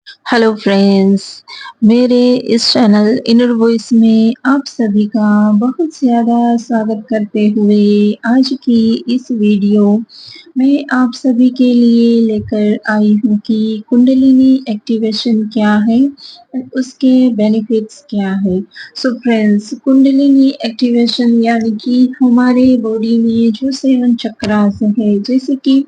Hello friends, मेरे इस channel inner voice में आप सभी का बहुत ज़्यादा स्वागत करते हुए आज की इस वीडियो में आप सभी के लिए लेकर आई हूँ कि कुंडलिनी एक्टिवेशन क्या है और उसके बेनिफिट्स क्या है। सो फ्रेंड्स, कुंडलिनी एक्टिवेशन यानी कि हमारे बॉडी में जो 7 चक्रास है, जैसे कि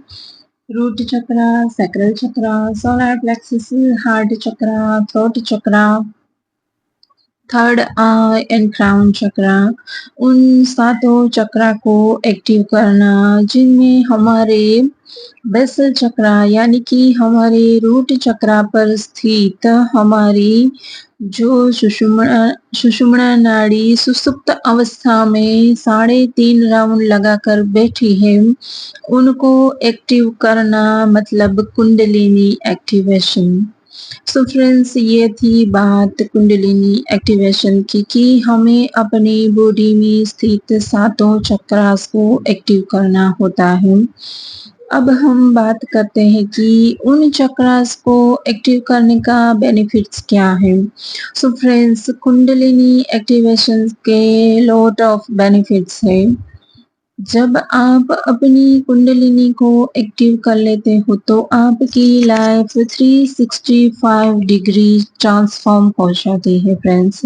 root chakra, sacral chakra, solar plexus, heart chakra, throat chakra, third eye and crown chakra, उन सातों चक्रा को एक्टिव करना, जिनमें हमारे बेसल चक्रा यानी कि हमारे रूट चक्रा पर स्थित हमारी जो सुषुम्ना सुषुम्ना नाड़ी सुसुप्त अवस्था में 3.5 राउंड लगाकर बैठी है, उनको एक्टिव करना मतलब कुंडलिनी एक्टिवेशन। सो फ्रेंड्स, ये थी बात कुंडलिनी एक्टिवेशन की कि हमें अपनी बॉडी में स्थित सातों चक्रास को एक्टिव करना होता है। अब हम बात करते हैं कि उन चक्रास को एक्टिव करने का बेनिफिट्स क्या है। सो फ्रेंड्स, कुंडलिनी एक्टिवेशन के लॉट ऑफ बेनिफिट्स है। जब आप अपनी कुंडलिनी को एक्टिव कर लेते हो तो आपकी लाइफ 365 डिग्री ट्रांसफॉर्म हो जाती है फ्रेंड्स।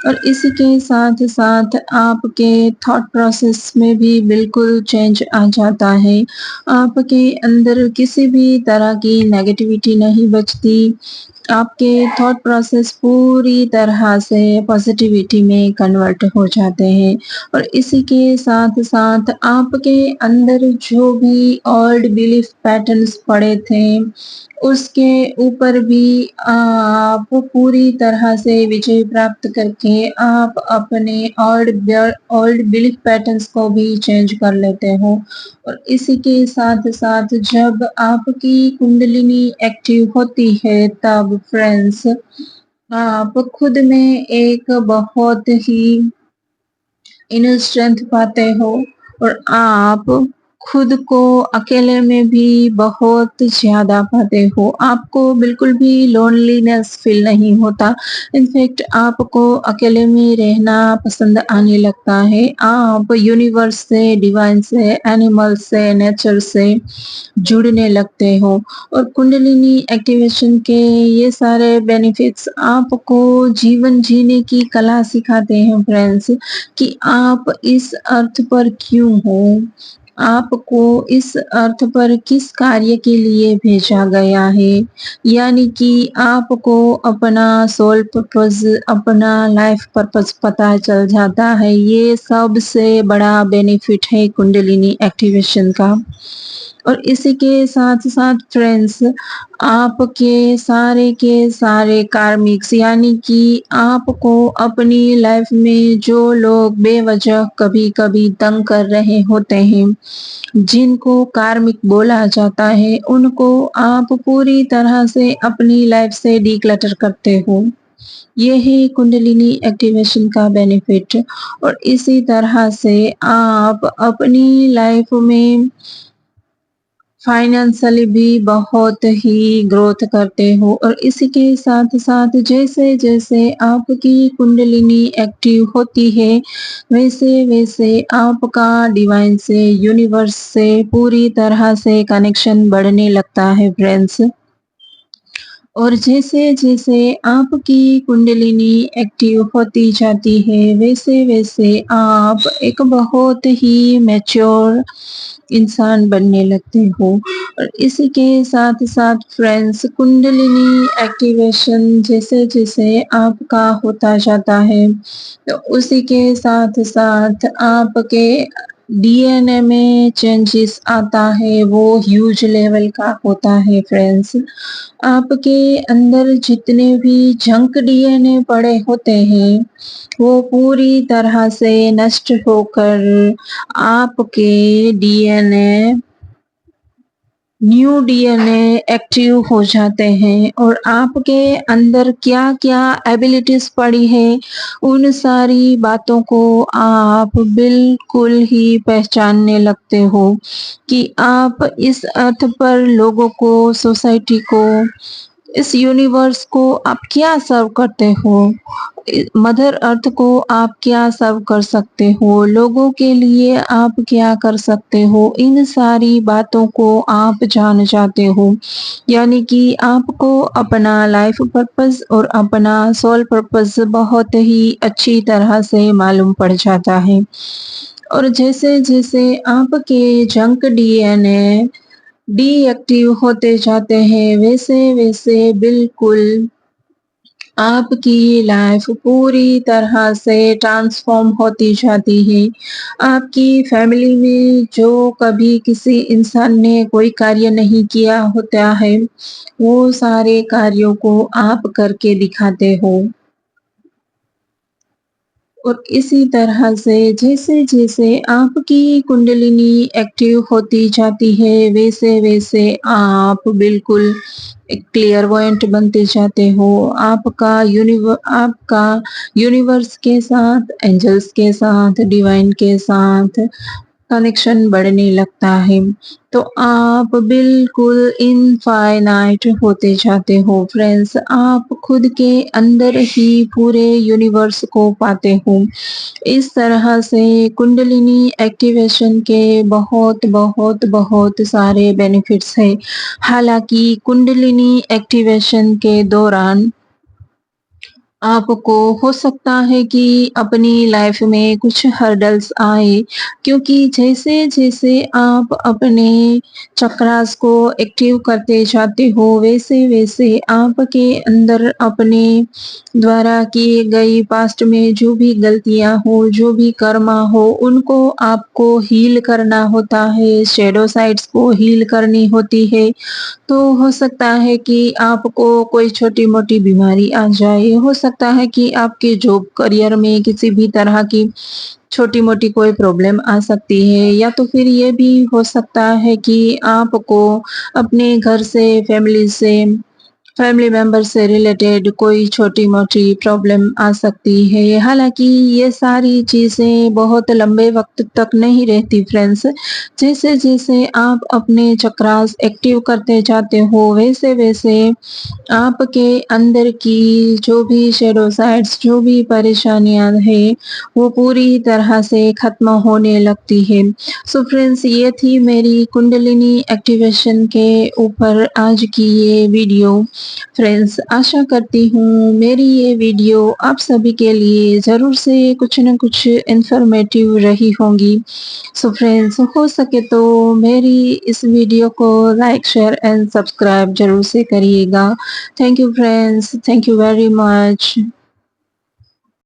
और इसी के साथ साथ आपके थॉट प्रोसेस में भी बिल्कुल चेंज आ जाता है। आपके अंदर किसी भी तरह की नेगेटिविटी नहीं बचती। आपके थॉट प्रोसेस पूरी तरह से पॉजिटिविटी में कन्वर्ट हो जाते हैं। और इसी के साथ साथ आपके अंदर जो भी ओल्ड बिलीफ पैटर्न्स पड़े थे, उसके ऊपर भी आप पूरी तरह से विजय प्राप्त करके आप अपने ओल्ड बिलीफ पैटर्न्स को भी चेंज कर लेते हो। और इसी के साथ साथ जब आपकी कुंडलिनी एक्टिव होती है तब फ्रेंड्स, आप खुद में एक बहुत ही इनर स्ट्रेंथ पाते हो और आप खुद को अकेले में भी बहुत ज़्यादा पाते हो। आपको बिल्कुल भी लोनलीनेस फील नहीं होता। इनफैक्ट आपको अकेले में रहना पसंद आने लगता है। आप यूनिवर्स से, डिवाइन से, एनिमल से, नेचर से जुड़ने लगते हो। और कुंडलिनी एक्टिवेशन के ये सारे बेनिफिट्स आपको जीवन जीने की कला सिखाते हैं फ्रेंड्स, कि आप इस अर्थ पर क्यों हो, आपको इस अर्थ पर किस कार्य के लिए भेजा गया है। यानी कि आपको अपना सोल पर्पस, अपना लाइफ पर्पस पता चल जाता है। ये सबसे बड़ा बेनिफिट है कुंडलिनी एक्टिवेशन का। और इसी के साथ साथ फ्रेंड्स, आपके सारे के सारे कार्मिक्स यानी कि आपको अपनी लाइफ में जो लोग बेवजह कभी कभी तंग कर रहे होते हैं, जिनको कार्मिक बोला जाता है, उनको आप पूरी तरह से अपनी लाइफ से डिक्लटर करते हो। ये है कुंडलिनी एक्टिवेशन का बेनिफिट। और इसी तरह से आप अपनी लाइफ में फाइनेंशियली भी बहुत ही ग्रोथ करते हो। और इसी के साथ साथ जैसे जैसे आपकी कुंडलिनी एक्टिव होती है, वैसे वैसे आपका डिवाइन से, यूनिवर्स से पूरी तरह से कनेक्शन बढ़ने लगता है फ्रेंड्स। और जैसे जैसे आपकी कुंडलिनी एक्टिव होती जाती है, वैसे वैसे आप एक बहुत ही मैच्योर इंसान बनने लगते हो। और इसी के साथ साथ फ्रेंड्स, कुंडलिनी एक्टिवेशन जैसे जैसे आपका होता जाता है, तो उसी के साथ साथ आपके डीएनए में चेंजेस आता है, वो ह्यूज लेवल का होता है फ्रेंड्स। आपके अंदर जितने भी जंक डीएनए पड़े होते हैं, वो पूरी तरह से नष्ट होकर आपके डीएनए न्यू डीएनए एक्टिव हो जाते हैं। और आपके अंदर क्या-क्या एबिलिटीज पड़ी है, उन सारी बातों को आप बिल्कुल ही पहचानने लगते हो कि आप इस अर्थ पर लोगों को, सोसाइटी को इस यूनिवर्स को आप क्या सर्व करते हो? मदर अर्थ को आप क्या सर्व कर सकते हो? लोगों के लिए आप क्या कर सकते हो? इन सारी बातों को आप जान जाते हो। यानी कि आपको अपना लाइफ पर्पस और अपना सोल पर्पस बहुत ही अच्छी तरह से मालूम पड़ जाता है। और जैसे-जैसे आपके जंक डीएनए डीएक्टिव होते जाते हैं, वैसे-वैसे बिल्कुल आपकी लाइफ पूरी तरह से ट्रांसफ़ॉर्म होती जाती है। आपकी फैमिली में जो कभी किसी इंसान ने कोई कार्य नहीं किया होता है, वो सारे कार्यों को आप करके दिखाते हो। और इसी तरह से जैसे-जैसे आपकी कुंडलिनी एक्टिव होती जाती है, वैसे-वैसे आप बिल्कुल एक क्लेयरवॉयंट बनते जाते हो। आपका यूनिवर्स के साथ, एंजल्स के साथ, डिवाइन के साथ कनेक्शन बढ़ने लगता है। तो आप बिल्कुल इनफ़ाइनाइट होते जाते हो फ्रेंड्स। आप खुद के अंदर ही पूरे यूनिवर्स को पाते हो। इस तरह से कुंडलिनी एक्टिवेशन के बहुत सारे बेनिफिट्स हैं। हालाँकि कुंडलिनी एक्टिवेशन के दौरान आपको हो सकता है कि अपनी लाइफ में कुछ हर्डल्स आए, क्योंकि जैसे-जैसे आप अपने चक्रास को एक्टिव करते जाते हो, वैसे-वैसे आपके अंदर अपने द्वारा की गई पास्ट में जो भी गलतियाँ हो, जो भी कर्मा हो, उनको आपको हील करना होता है, शैडो साइड्स को हील करनी होती है। तो हो सकता है कि आपको कोई छोटी-मोटी बीमारी आ जाए, हो सकता है कि आपके जॉब करियर में किसी भी तरह की छोटी-मोटी कोई प्रॉब्लम आ सकती है, या तो फिर ये भी हो सकता है कि आपको अपने घर से, फैमिली मेंबर से रिलेटेड कोई छोटी-मोटी प्रॉब्लम आ सकती है। हालाँकि ये सारी चीज़ें बहुत लंबे वक़्त तक नहीं रहती फ्रेंड्स। जैसे-जैसे आप अपने चक्रास एक्टिव करते जाते हो, वैसे-वैसे आपके अंदर की जो भी शैडो साइड्स, जो भी परेशानियाँ हैं, वो पूरी तरह से ख़त्म होने लगती है। सो फ्रेंड्स, ये थी मेरी कुंडलिनी एक्टिवेशन के ऊपर आज की ये वीडियो। फ्रेंड्स, आशा करती हूँ मेरी ये वीडियो आप सभी के लिए ज़रूर से कुछ न कुछ इन्फॉर्मेटिव रही होंगी। सो फ्रेंड्स, हो सके तो मेरी इस वीडियो को लाइक, शेयर एंड सब्सक्राइब ज़रूर से करिएगा। Thank you friends, thank you very much.